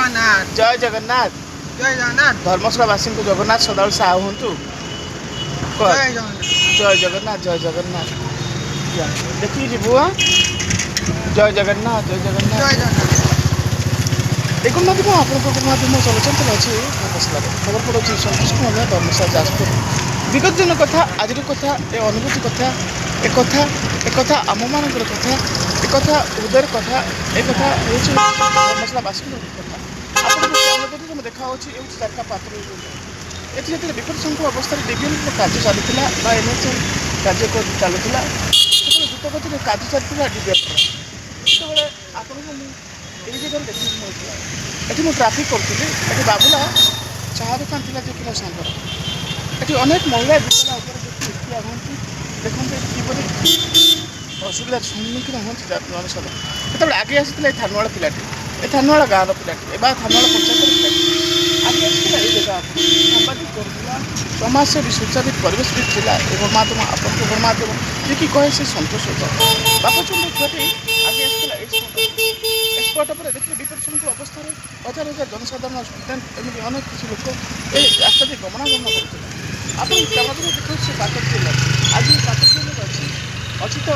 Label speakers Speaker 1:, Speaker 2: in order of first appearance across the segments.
Speaker 1: ଜଗନ୍ନାଥ
Speaker 2: ଜୟ ଜଗନ୍ନାଥ
Speaker 1: ଜୟ ଜଗନ୍ନାଥ
Speaker 2: ଧର୍ମଶାଳାବାସୀଙ୍କୁ ଜଗନ୍ନାଥ ସଦାବେଳେ ସାହା ହୁଅନ୍ତୁ।
Speaker 1: ଜୟ ଜଗନ୍ନାଥ
Speaker 2: ଜୟ ଜଗନ୍ନାଥ ଜୟ ଜଗନ୍ନାଥ ଦେଖିକି ଯିବୁ। ଜୟ ଜଗନ୍ନାଥ ଜୟ ଜଗନ୍ନାଥ
Speaker 1: ଜୟ ଜଗନ୍ନାଥ
Speaker 2: ଦେଖୁନ ମାଧ୍ୟମ ଆପଣଙ୍କ ମାଧ୍ୟମ ଚଳଚ୍ଚିତ୍ର ଅଛି ଧର୍ମଶାଳାରେ ଖବର ପଡ଼ୁଛି ସନ୍ତୋଷ କୁମାର ଧର୍ମଶାଳା ଯାଜପୁର ବିଗତ ଦିନ କଥା ଆଜିର କଥା ଏ ଅନୁଭୂତି କଥା ଏକଥା ଆମମାନଙ୍କର କଥା ଏକଥା ହୃଦୟର କଥା ଏକଥା ହେଉଛି ଧର୍ମଶାଳାବାସୀଙ୍କର କଥା। ଆପଣଙ୍କୁ କ୍ୟାମେରା ଦେଖାହେଉଛି ହେଉଛି ଚାରିଟା ପାତ୍ର ଏଠି ଯେତେବେଳେ ବିପଦ ସଂକୁଳ ଅବସ୍ଥାରେ ବିଭିନ୍ନ କାର୍ଯ୍ୟ ଚାଲିଥିଲା ବା ଏନ୍ଏଚ୍ଏମ୍ କାର୍ଯ୍ୟ ଚାଲୁଥିଲା ସେତେବେଳେ ଦ୍ରୁତଗତିରେ କାର୍ଯ୍ୟ ଚାଲିଥିଲା ଡିଭିଏଫ୍ର ସେତେବେଳେ ଆପଣଙ୍କୁ ମୁଁ ଏହି ଜାଗାରେ ଦେଖିବାକୁ ମିଳୁଥିଲା। ଏଠି ମୁଁ ଟ୍ରାଫିକ୍ କରୁଥିଲି ଏଠି ବାବୁଲା ଚାହା ଦୋକାନ ଥିଲା ଯେ କି ମୋ ସାଙ୍ଗର ଏଠି ଅନେକ ମହିଳା ବିଦ୍ୟାଳୟ ଉପରେ ଦେଖି ଠିଆ ହୁଅନ୍ତି ଦେଖନ୍ତୁ ଏଠି କିପରି ଅସୁବିଧାର ସମ୍ମୁଖୀନ ହୁଅନ୍ତି ଜନସାଧାରଣ। ସେତେବେଳେ ଆଗେ ଆସିଥିଲା ଏ ଥାନୁଆଳ ପିଲାଟି ଏ ଥାନୁଆଳ ଗାଁର ପିଲାଟି ବା ଥାନୁଆଳ ପଞ୍ଚାୟତର ପିଲାଟି ଆଗେ ଆସିଥିଲା ଏଇ ଜାଗା ସାମ୍ବାଦିକ କରୁଥିଲା ସମାଜସେବୀ ସୁଚାରିତ ପରିବେଶବିଦ ଥିଲା ଏ ଗଣମାଧ୍ୟମ ଆପଣଙ୍କ ଗଣମାଧ୍ୟମ ଯିଏକି କହେ ସେ ସନ୍ତୋଷ ବାପଚନ୍ଦ୍ର ଛୁଆଟି ଆଗେ ଆସିଥିଲା ଏଇ ସ୍ପଟ୍ ଉପରେ ଦେଖିଲେ ବିପଦ ସଂକୁଳ ଅବସ୍ଥାରେ ହଜାର ହଜାର ଜନସାଧାରଣ ଷ୍ଟୁଡେଣ୍ଟ ଏମିତି ଅନେକ କିଛି ଲୋକ ଏ ରାସ୍ତା ଦେଇ ଗମନାଗମନ କରୁଥିଲେ। ଆପଣ କ୍ୟାମେରା ଦେଖାଉଛି ସେ ପାଟପୁର ଆଜି ପାଟପୁରରେ ଅଛି ତ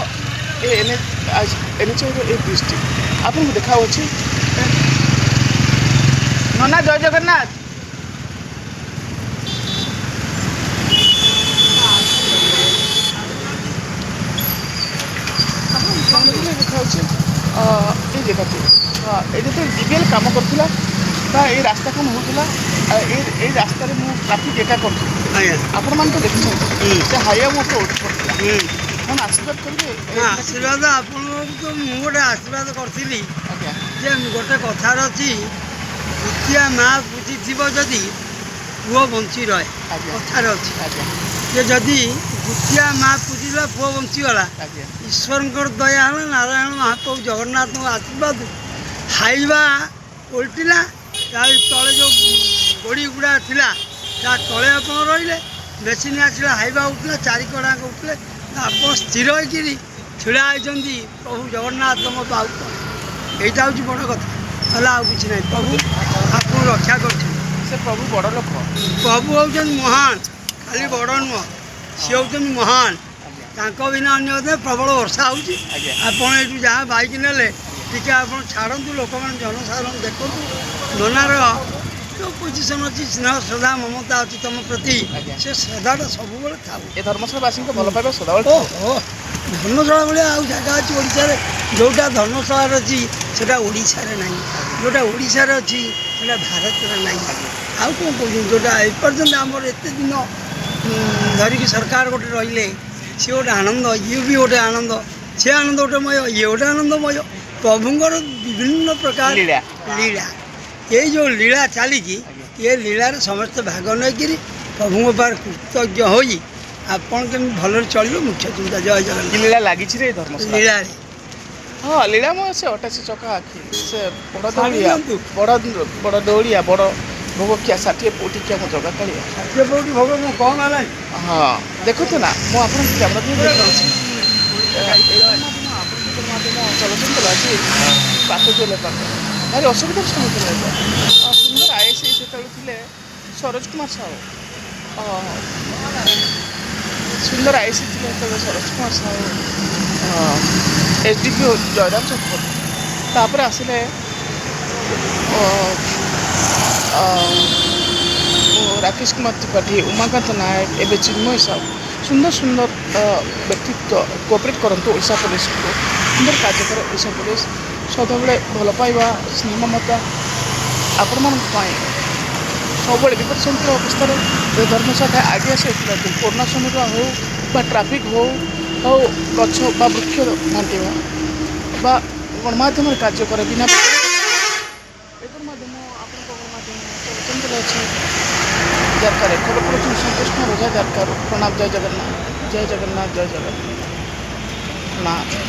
Speaker 2: ଏ ଏନ୍ଏଚ୍ଏର ଏ ବ୍ରିଜ୍ଟି ଆପଣଙ୍କୁ ଦେଖାଯାଉଛି। ନନା ଜୟ ଜଗନ୍ନାଥ ଦେଖାଉଛି ଏଇ ଜାଗାଟି ଏ ଯେତେବେଳେ ଜିବିଏଲ୍ କାମ କରୁଥିଲା ବା ଏଇ ରାସ୍ତା କାମ ହେଉଥିଲା ଏଇ ରାସ୍ତାରେ ମୁଁ ଟ୍ରାଫିକ୍ ଏକା କରୁଥିଲି ଆପଣମାନେ ତ ଦେଖିଛନ୍ତି ସେ ହାଇୱେ ଉପରେ ଉଠି ପଡ଼ିଥିଲା କ'ଣ ଆଶୀର୍ବାଦ କରିବେ?
Speaker 1: ଆଶୀର୍ବାଦ ଆପଣଙ୍କୁ ତ ମୁଁ ଗୋଟେ ଆଶୀର୍ବାଦ କରିଥିଲି
Speaker 2: ଆଜ୍ଞା
Speaker 1: ଯେ ଗୋଟେ କଥାର ଅଛି ଦ୍ୱିତୀୟା ମା ବୁଝିଥିବ ଯଦି ପୁଅ ବଞ୍ଚି ରହେ
Speaker 2: ଆଜ୍ଞା
Speaker 1: କଥାରେ ଅଛି
Speaker 2: ଆଜ୍ଞା
Speaker 1: ଯେ ଯଦି ଦ୍ୱିତୀୟା ମା ପୂଜିଲା ପୁଅ ବଞ୍ଚିଗଲା
Speaker 2: ଆଜ୍ଞା
Speaker 1: ଈଶ୍ୱରଙ୍କର ଦୟା ହେଲା ନାରାୟଣ ମହାପ୍ରଭୁ ଜଗନ୍ନାଥଙ୍କ ଆଶୀର୍ବାଦ ହାଇବା ଓଲଟିଲା ତା ତଳେ ଯେଉଁ ଗୋଡ଼ି ଗୁଡ଼ା ଥିଲା ତା ତଳେ ଆପଣ ରହିଲେ ମେସିନ୍ ଆସିଲା ହାଇବା ଉଠିଲା ଚାରିକଡ଼ାଙ୍କ ଉଠିଲେ ଆପଣ ସ୍ଥିର ହେଇକିରି ଛିଡ଼ା ହେଇଛନ୍ତି ପ୍ରଭୁ ଜଗନ୍ନାଥଙ୍କ ବାହୁ ଏଇଟା ହେଉଛି ବଡ଼ କଥା ହେଲେ ଆଉ କିଛି ନାହିଁ ପ୍ରଭୁ ଆପଣଙ୍କୁ ରକ୍ଷା କରିଛନ୍ତି।
Speaker 2: ସେ ପ୍ରଭୁ ବଡ଼ ଲୋକ
Speaker 1: ପ୍ରଭୁ ହେଉଛନ୍ତି ମହାନ ଖାଲି ବଡ଼ ନୁହଁ ସିଏ ହେଉଛନ୍ତି ମହାନ ତାଙ୍କ ବିନା ଅନ୍ୟ ପ୍ରବଳ ବର୍ଷା ହେଉଛି
Speaker 2: ଆଜ୍ଞା
Speaker 1: ଆପଣ ଏଇଠୁ ଯାହା ବାଇକ୍ ନେଲେ ଟିକେ ଆପଣ ଛାଡ଼ନ୍ତୁ ଲୋକମାନେ ଜନସାଧାରଣ ଦେଖନ୍ତୁ ନନାର ଯେଉଁ ପୋଜିସନ୍ ଅଛି ସ୍ନେହ ଶ୍ରଦ୍ଧା ମମତା ଅଛି ତୁମ ପ୍ରତି ସେ ଶ୍ରଦ୍ଧାଟା ସବୁବେଳେ ଥାଉ
Speaker 2: ଏ ଧର୍ମଶାଳାବାସୀଙ୍କ ଭଲ ପାଇବା ସଦାବେଳେ
Speaker 1: ଓହୋ ଧର୍ମଶାଳା ଭଳିଆ ଆଉ ଜାଗା ଅଛି ଓଡ଼ିଶାରେ ଯେଉଁଟା ଧର୍ମଶାଳାରେ ଅଛି ସେଇଟା ଓଡ଼ିଶାରେ ନାହିଁ ଯେଉଁଟା ଓଡ଼ିଶାରେ ଅଛି ସେଇଟା ଭାରତରେ ନାହିଁ। ଆଉ କ'ଣ କହୁଛନ୍ତି ଯେଉଁଟା ଏପର୍ଯ୍ୟନ୍ତ ଆମର ଏତେ ଦିନ ଧରିକି ସରକାର ଗୋଟେ ରହିଲେ ସିଏ ଗୋଟେ ଆନନ୍ଦ ଇଏ ବି ଗୋଟେ ଆନନ୍ଦ ସେ ଆନନ୍ଦ ଗୋଟେ ମୟ ଇଏ ଗୋଟେ ଆନନ୍ଦମୟ ପ୍ରଭୁଙ୍କର ବିଭିନ୍ନ ପ୍ରକାର ଲୀଳା ଏଇ ଯେଉଁ ଲୀଳା ଚାଲିଛି ଏ ଲୀଳାରେ ସମସ୍ତେ ଭାଗ ନେଇକିରି ପ୍ରଭୁଙ୍କ ପାଖରେ କୃତଜ୍ଞ ହୋଇ ଆପଣ କେମିତି ଭଲରେ ଚଳିବେ ମୁଖ୍ୟ ଚିନ୍ତା। ଜୟ ଜଗନ୍ନାଥ
Speaker 2: ଲୀଳା ଲାଗିଛି ରେ ଧର୍ମଶାଳା
Speaker 1: ଲୀଳାରେ
Speaker 2: ହଁ ଲୀଳା ମୋ ସେ ଅଟାଶୀ ଚକା ଆଖି ସେ ବଡ଼ ଦୌଡ଼ିଆ ବଡ଼ ଦୌଡ଼ିଆ ବଡ଼ ଭୋଗଖିଆ 60 ପଉଟିକିଆ ମୋ ଜଗା କାଳିଆ
Speaker 1: କୋଉଠି ଭୋଗ ମୁଁ କମ୍ ହେଲାଣି
Speaker 2: ହଁ ଦେଖନ୍ତୁ ନା ମୁଁ ଆପଣଙ୍କୁ କ୍ୟାମେରା ଦେଇ ଦେଖାଉଛି ଚଳଚ୍ଚିତ୍ର ଅଛି ପାଟପୁର ପାଖ ଭାରି ଅସୁବିଧାର ସମ୍ମୁଖୀନ ହେବେ ସୁନ୍ଦର ଆଇଏସ୍ ସେତେବେଳେ ଥିଲେ ସରୋଜ କୁମାର ସାହୁ ସୁନ୍ଦର ଆଇଏସ୍ ଥିଲେ ସେତେବେଳେ ସରୋଜ କୁମାର ସାହୁ ଏସ୍ଡିପିଓ ଜୟରାମ ଚକ୍ରବର୍ତ୍ତୀ ତାପରେ ଆସିଲେ ରାକେଶ କୁମାର ତ୍ରିପାଠୀ ଉମାକାନ୍ତ ନାୟକ ଏବେ ଚିନ୍ମୟ ସାହୁ ସୁନ୍ଦର ସୁନ୍ଦର ବ୍ୟକ୍ତିତ୍ୱ କୋଅପରେଟ୍ କରନ୍ତୁ ଓଡ଼ିଶା ପୋଲିସକୁ ସୁନ୍ଦର କାର୍ଯ୍ୟ କରେ ଓଡ଼ିଶା ପୋଲିସ ସଦାବେଳେ ଭଲ ପାଇବା ସ୍ନେହ ମମତା ଆପଣମାନଙ୍କ ପାଇଁ ସବୁବେଳେ ବିପଦ ସଂକୁଳ ଅବସ୍ଥାରେ ଧର୍ମଶାଳା ଆଗେ ଆସିଥିଲା କରୋନା ସମୟରେ ହେଉ ବା ଟ୍ରାଫିକ୍ ହଉ ଗଛ ବା ବୃକ୍ଷ ଘାଣ୍ଟିବା ବା ଗଣମାଧ୍ୟମରେ କାର୍ଯ୍ୟ କରେ ବିନା ଏ ଗଣମାଧ୍ୟମ ଆପଣଙ୍କ ଗଣମାଧ୍ୟମ ଚଳଚ୍ଚିତ୍ର ଅଛି ଜାରକାରେ ଖବର ପଡ଼ୁଛନ୍ତି ସନ୍ତୋଷ କୁମାର ଓଝା ଜାରକାରୁ ପ୍ରଣାମ ଜୟ ଜଗନ୍ନାଥ ଜୟ ଜଗନ୍ନାଥ ଜୟ ଜଗନ୍ନାଥ ପ୍ରଣାମ।